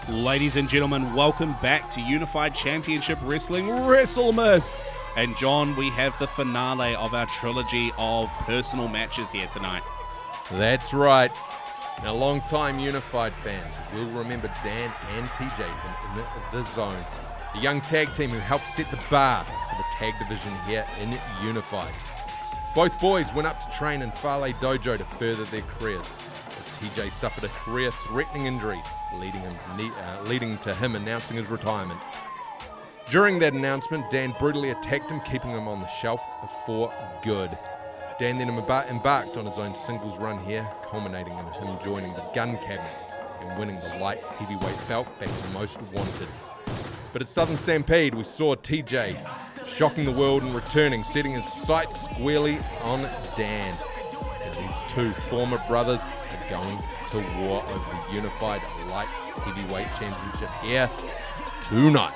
Ladies and gentlemen, welcome back to Unified Championship Wrestling Wrestlemas. And John, we have the finale of our trilogy of personal matches here tonight. That's right. Now, long-time Unified fans will remember Dan and TJ from In The Zone, the young tag team who helped set the bar for the tag division here in Unified. Both boys went up to train in Fale Dojo to further their careers. TJ suffered a career-threatening injury, leading to him announcing his retirement. During that announcement, Dan brutally attacked him, keeping him on the shelf for good. Dan then embarked on his own singles run here, culminating in him joining the Gun Cabinet and winning the light heavyweight belt back to Most Wanted. But at Southern Stampede, we saw TJ shocking the world and returning, setting his sights squarely on Dan. And these two former brothers are going to war over the Unified Light Heavyweight Championship here tonight.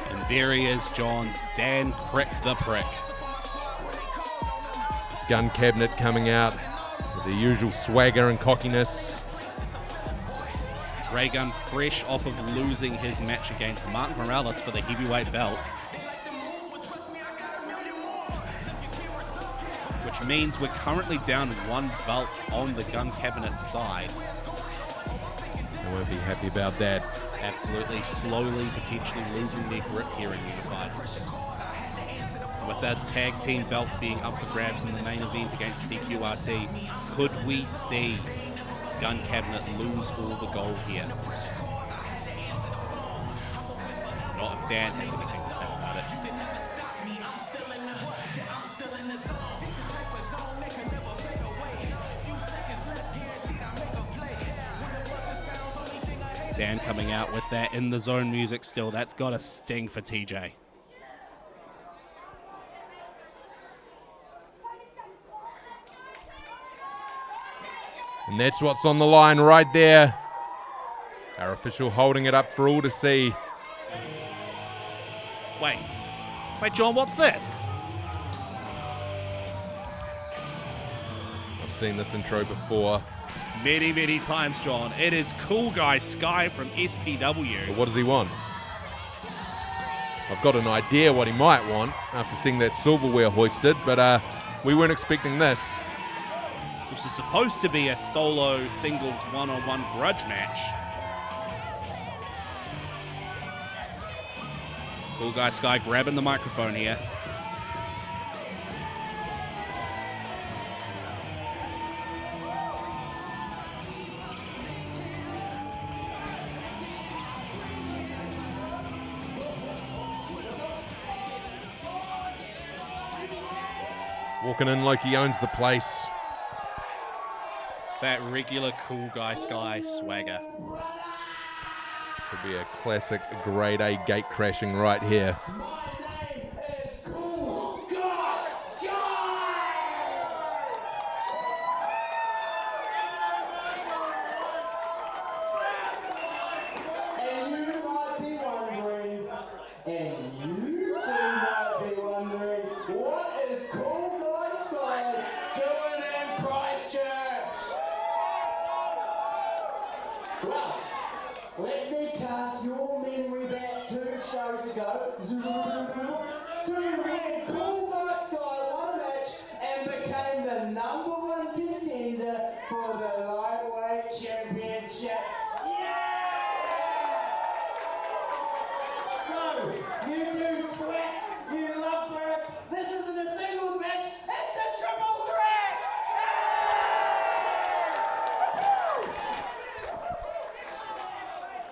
And there he is, John, Dan Crick the Prick. Gun Cabinet coming out with the usual swagger and cockiness. Ray Gunn fresh off of losing his match against Mark Morales for the heavyweight belt. Which means we're currently down one belt on the Gun Cabinet side. I won't be happy about that. Absolutely, slowly, potentially losing their grip here in Unified. With our tag team belts being up for grabs in the main event against CQRT, could we see Gun Cabinet lose all the gold here? Not if Dan has anything to say about it. Dan coming out with that In The Zone music still. That's got a sting for TJ. And that's what's on the line right there. Our official holding it up for all to see. Wait, John, what's this? I've seen this intro before. Many, many times, John. It is Cool Guy Sky from SPW. But what does he want? I've got an idea what he might want after seeing that silverware hoisted, but we weren't expecting this. Which is supposed to be a solo singles one-on-one grudge match. Cool Guy Sky grabbing the microphone here. Walking in like he owns the place. That regular Cool Guy Sky swagger. Could be a classic grade A gate crashing right here. Let me cast your memory back 2 shows ago to when Cool Guy Sky won a match and became the #1 contender for the Lightweight Championship. So, you two twats, you lovebirds, this isn't a singles match, it's a triple threat!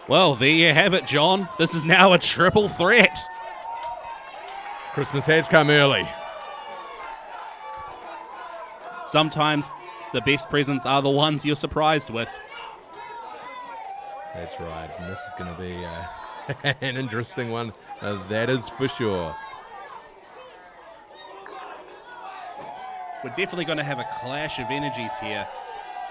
Well, there you have it, John. This is now a triple threat. Christmas has come early. Sometimes the best presents are the ones you're surprised with. That's right, and this is going to be an interesting one, that is for sure. We're definitely going to have a clash of energies here.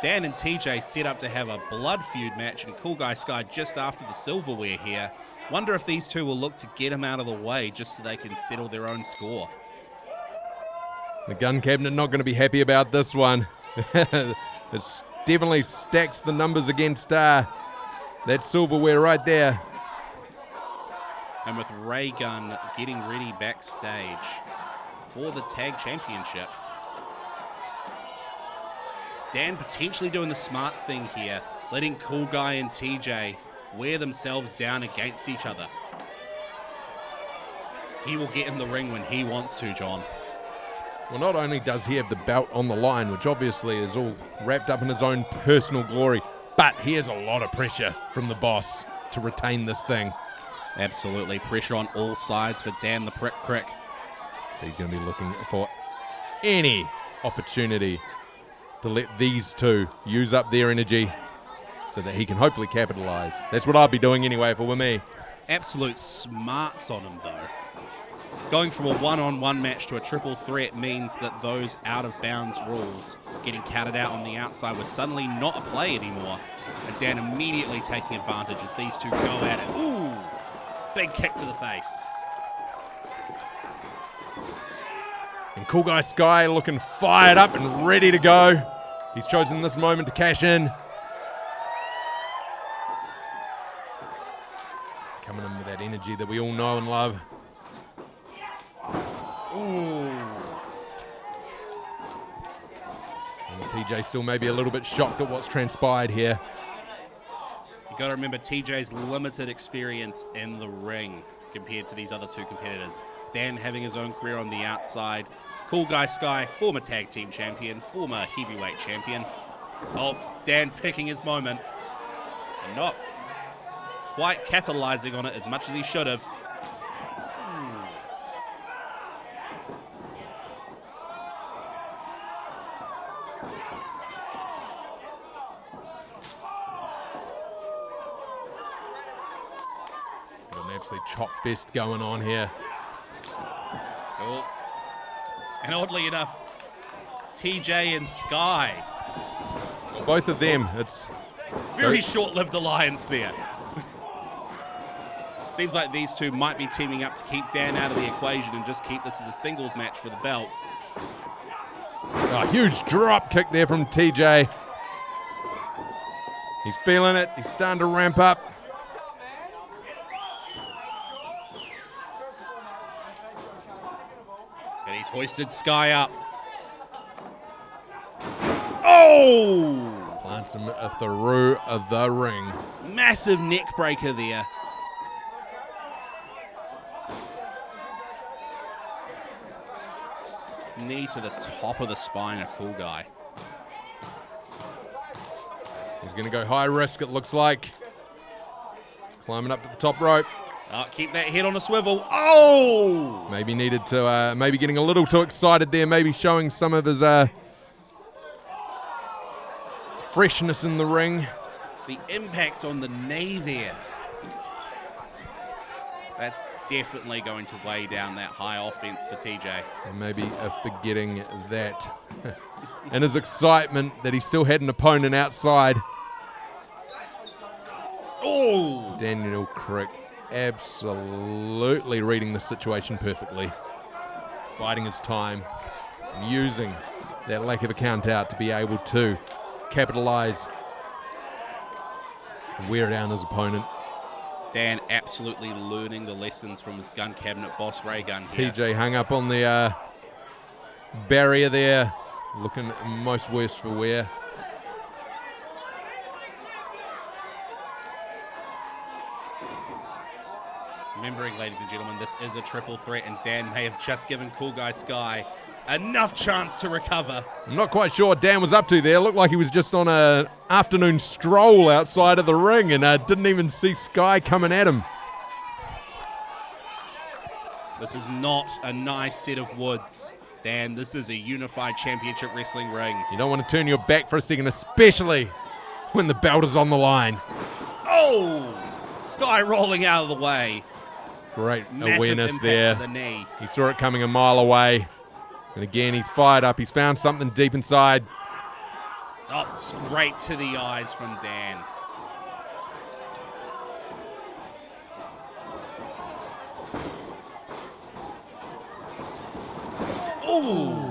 Dan and TJ set up to have a blood feud match, and Cool Guy Sky just after the silverware here. Wonder if these two will look to get him out of the way just so they can settle their own score. The Gun Cabinet not going to be happy about this one. It definitely stacks the numbers against that silverware right there. And with Ray Gunn getting ready backstage for the tag championship. Dan potentially doing the smart thing here, letting Cool Guy and TJ wear themselves down against each other. He will get in the ring when he wants to, John. Well, not only does he have the belt on the line, which obviously is all wrapped up in his own personal glory, but he has a lot of pressure from the boss to retain this thing. Absolutely. Pressure on all sides for Dan the Crick. So he's going to be looking for any opportunity to let these two use up their energy so that he can hopefully capitalize. That's what I'd be doing anyway if it were me. Absolute smarts on him, though. Going from a one-on-one match to a triple threat means that those out-of-bounds rules getting counted out on the outside was suddenly not a play anymore. And Dan immediately taking advantage as these two go at it. Ooh! Big kick to the face. And Cool Guy Sky looking fired up and ready to go. He's chosen this moment to cash in. Coming in with that energy that we all know and love. Ooh. And TJ still maybe a little bit shocked at what's transpired here. You got to remember TJ's limited experience in the ring compared to these other two competitors. Dan having his own career on the outside. Cool Guy Sky, former tag team champion, former heavyweight champion. Oh, Dan picking his moment and not quite capitalizing on it as much as he should have. Got an absolute chop fest going on here. Oh. And oddly enough, TJ and Sky. Well, both of them, it's Very short-lived alliance there. Seems like these two might be teaming up to keep Dan out of the equation and just keep this as a singles match for the belt. a huge drop kick there from TJ. He's feeling it. He's starting to ramp up. And he's hoisted Sky up. Oh! Plants him through the ring. Massive neck breaker there. Knee to the top of the spine, a Cool Guy. He's going to go high risk, it looks like. He's climbing up to the top rope. Oh, keep that head on a swivel. Oh! Maybe needed to, maybe getting a little too excited there, maybe showing some of his freshness in the ring. The impact on the knee there. That's definitely going to weigh down that high offense for TJ. And maybe forgetting that and his excitement that he still had an opponent outside. Oh! Daniel Crick absolutely reading the situation perfectly. Biding his time and using that lack of a count out to be able to capitalize and wear down his opponent. Dan absolutely learning the lessons from his gun cabinet boss, Ray Gunn here. TJ hung up on the barrier there, looking most worst for wear. Remembering, ladies and gentlemen, this is a triple threat, and Dan may have just given Cool Guy Sky enough chance to recover. I'm not quite sure what Dan was up to there. Looked like he was just on an afternoon stroll outside of the ring and didn't even see Sky coming at him. This is not a nice set of woods. Dan, this is a unified championship wrestling ring. You don't want to turn your back for a second, especially when the belt is on the line. Oh! Sky rolling out of the way. Great Massive awareness impact there. to the knee. He saw it coming a mile away. And again, he's fired up. He's found something deep inside. Oh, straight to the eyes from Dan. Ooh!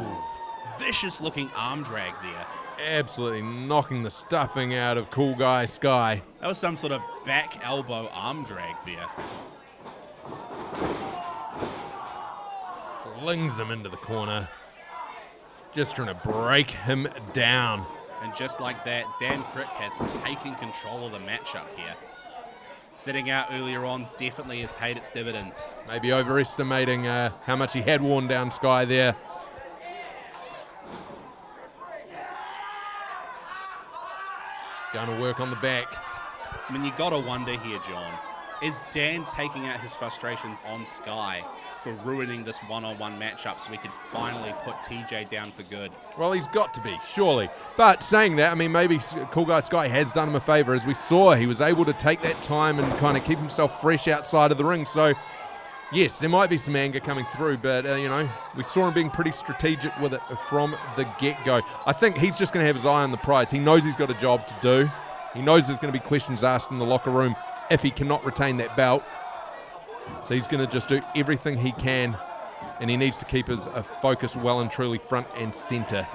Vicious looking arm drag there. absolutely knocking the stuffing out of Cool Guy Sky. That was some sort of back elbow arm drag there. Flings him into the corner. Just trying to break him down. And just like that, Dan Crick has taken control of the matchup here. Sitting out earlier on definitely has paid its dividends. Maybe overestimating how much he had worn down Sky there. Going to work on the back. I mean, you gotta wonder here, John, is Dan taking out his frustrations on Sky for ruining this one-on-one matchup so we could finally put TJ down for good? Well, he's got to be, surely. But saying that, I mean, maybe Cool Guy Sky has done him a favor. As we saw, he was able to take that time and kind of keep himself fresh outside of the ring. So, yes, there might be some anger coming through, but, you know, we saw him being pretty strategic with it from the get-go. I think he's just going to have his eye on the prize. He knows he's got a job to do. He knows there's going to be questions asked in the locker room if he cannot retain that belt. So he's going to just do everything he can, and he needs to keep his focus well and truly front and center.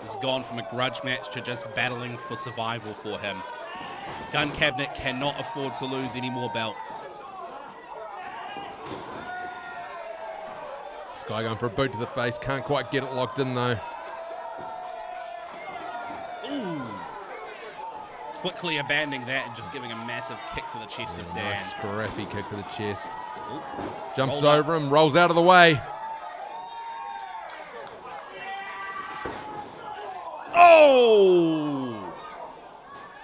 He's gone from a grudge match to just battling for survival for him. Gun Cabinet cannot afford to lose any more belts. Sky going for a boot to the face. Can't quite get it locked in, though. Ooh. Quickly abandoning that and just giving a massive kick to the chest of Dan. Nice scrappy kick to the chest. Ooh. Jumps Roll over him, rolls out of the way. Oh!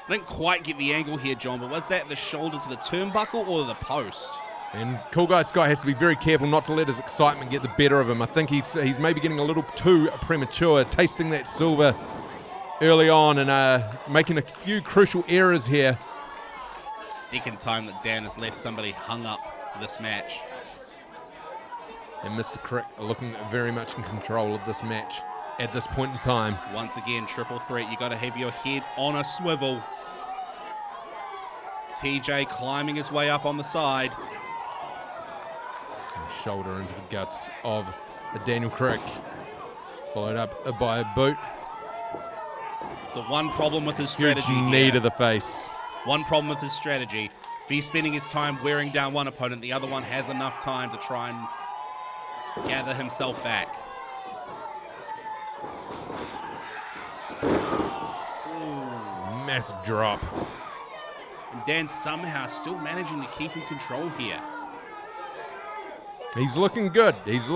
I didn't quite get the angle here, John, but was that the shoulder to the turnbuckle or the post? And Cool Guy Sky has to be very careful not to let his excitement get the better of him. I think he's maybe getting a little too premature, tasting that silver early on and making a few crucial errors here. Second time that Dan has left somebody hung up this match. And Mr. Crick looking very much in control of this match at this point in time. Once again, triple threat. You got to have your head on a swivel. TJ climbing his way up on the side. And shoulder into the guts of Daniel Crick. Followed up by a boot. It's the one problem with his strategy Huge knee to the face. One problem with his strategy. If he's spending his time wearing down one opponent, the other one has enough time to try and gather himself back. Ooh. Massive drop. And Dan somehow still managing to keep in control here. He's looking good. He's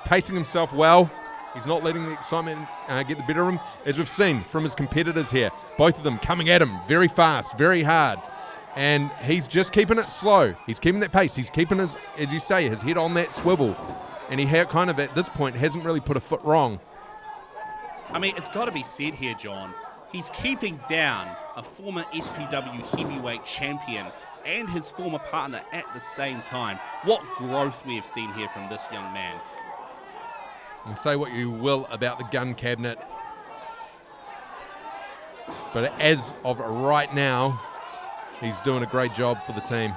pacing himself well. He's not letting the excitement get the better of him, as we've seen from his competitors here. Both of them coming at him very fast, very hard. And he's just keeping it slow. He's keeping that pace. He's keeping his, as you say, his head on that swivel. And he kind of, at this point, hasn't really put a foot wrong. I mean, it's got to be said here, John. He's keeping down a former SPW heavyweight champion and his former partner at the same time. What growth we have seen here from this young man. And say what you will about the gun cabinet, but as of right now, he's doing a great job for the team.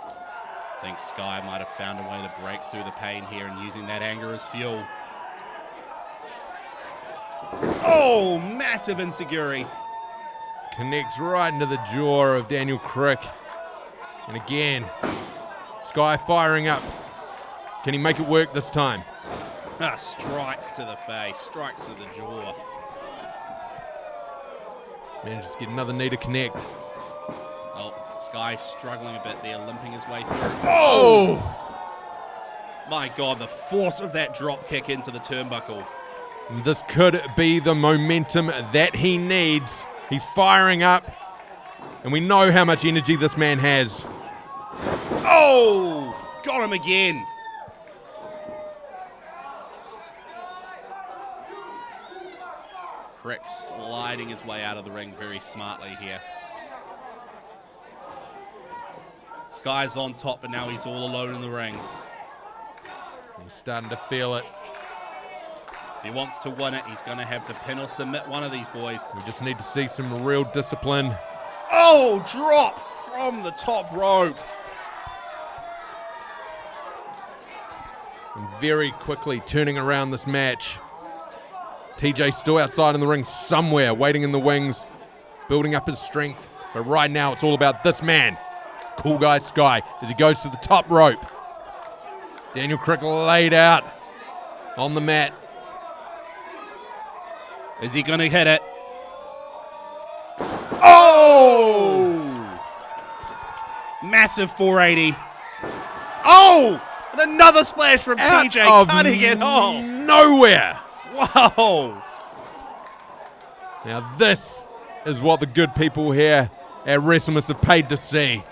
I think Sky might have found a way to break through the pain here and using that anger as fuel. Oh, massive enziguri. Connects right into the jaw of Daniel Crick. And again, Sky firing up. Can he make it work this time? Strikes to the face, strikes to the jaw. Manages to get another knee to connect. Oh, Sky struggling a bit there, limping his way through. Oh! My God, the force of that drop kick into the turnbuckle. This could be the momentum that he needs. He's firing up, and we know how much energy this man has. Oh! Got him again. Crick sliding his way out of the ring very smartly here. Sky's on top, but now he's all alone in the ring. He's starting to feel it. If he wants to win it, he's going to have to pin or submit one of these boys. We just need to see some real discipline. Oh, drop from the top rope. And very quickly turning around this match. TJ still outside in the ring somewhere, waiting in the wings, building up his strength. But right now it's all about this man, Cool Guy Sky, as he goes to the top rope. Daniel Crick laid out on the mat. Is he going to hit it? Oh! Massive 480. Oh! And another splash from TJ, cutting it off. Nowhere. Whoa! Now this is what the good people here at Wrestlemas have paid to see.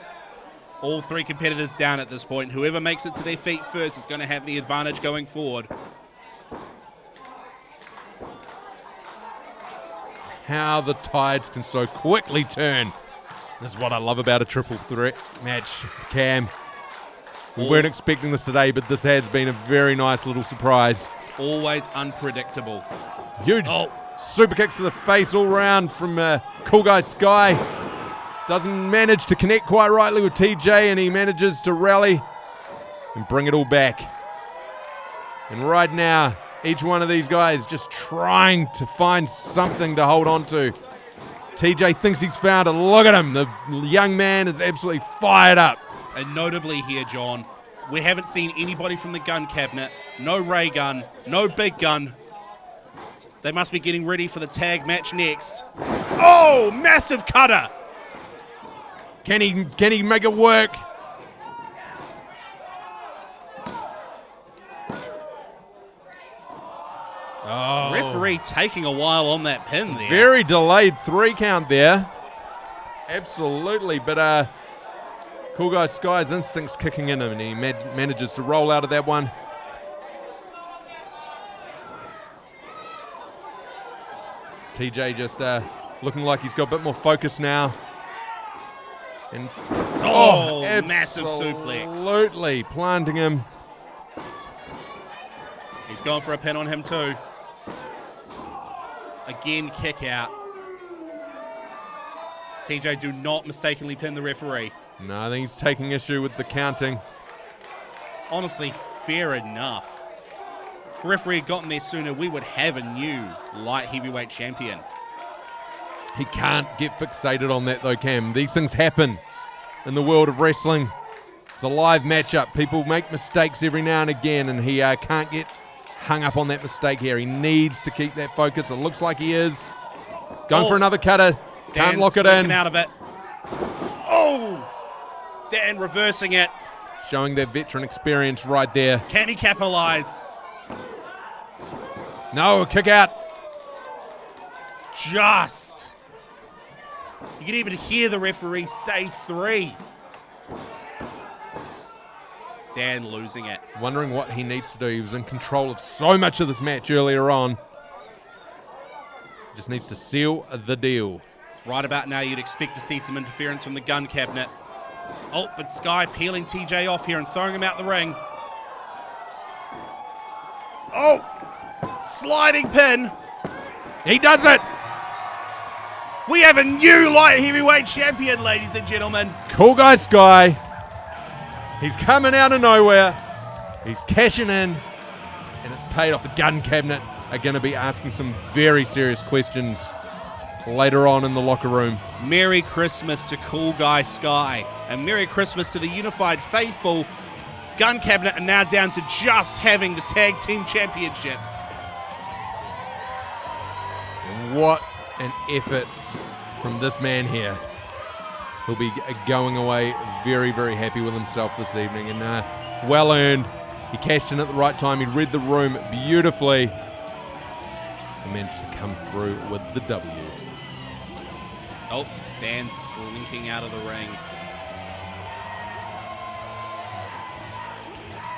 All three competitors down at this point. Whoever makes it to their feet first is going to have the advantage going forward. How the tides can so quickly turn. This is what I love about a triple threat match, Cam. We weren't expecting this today, but this has been a very nice little surprise. Always unpredictable. Huge super kicks to the face all round from Cool Guy Sky. Doesn't manage to connect quite rightly with TJ, and he manages to rally and bring it all back. And right now, each one of these guys just trying to find something to hold on to. TJ thinks he's found it. Look at him. The young man is absolutely fired up. And notably here, John, we haven't seen anybody from the gun cabinet. No ray gun, no big gun. They must be getting ready for the tag match next. Oh, massive cutter. Can he make it work? Oh. Referee taking a while on that pin there. Very delayed 3 count there. Absolutely, but Cool Guy Sky's instincts kicking in him, and he manages to roll out of that one. TJ just looking like he's got a bit more focus now. And massive suplex. Absolutely planting him. He's going for a pin on him too. Again, kick out. TJ, do not mistakenly pin the referee. No, I think he's taking issue with the counting. Honestly, fair enough. If the referee had gotten there sooner, we would have a new light heavyweight champion. He can't get fixated on that though, Cam. These things happen in the world of wrestling. It's a live matchup. People make mistakes every now and again, and he can't get hung up on that mistake here. He needs to keep that focus. It looks like he is. Going for another cutter. Can't lock it in. Out of it. Oh! Dan reversing it. Showing their veteran experience right there. Can he capitalize? No, kick out. Just. You can even hear the referee say 3. Dan losing it. Wondering what he needs to do. He was in control of so much of this match earlier on. Just needs to seal the deal. It's right about now you'd expect to see some interference from the gun cabinet. Oh, but Sky peeling TJ off here and throwing him out the ring. Oh! Sliding pin. He does it! We have a new light heavyweight champion, ladies and gentlemen. Cool Guy Sky. He's coming out of nowhere. He's cashing in, and it's paid off. The gun cabinet are going to be asking some very serious questions later on in the locker room. Merry Christmas to Cool Guy Sky, and Merry Christmas to the Unified Faithful. Gun cabinet are now down to just having the tag team championships. What an effort from this man here. He'll be going away very, very happy with himself this evening, and well earned. He cashed in at the right time. He read the room beautifully and managed to come through with the W. Oh, Dan slinking out of the ring.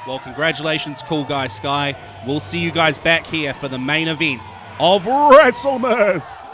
Well, congratulations, Cool Guy Sky. We'll see you guys back here for the main event of Wrestlemas.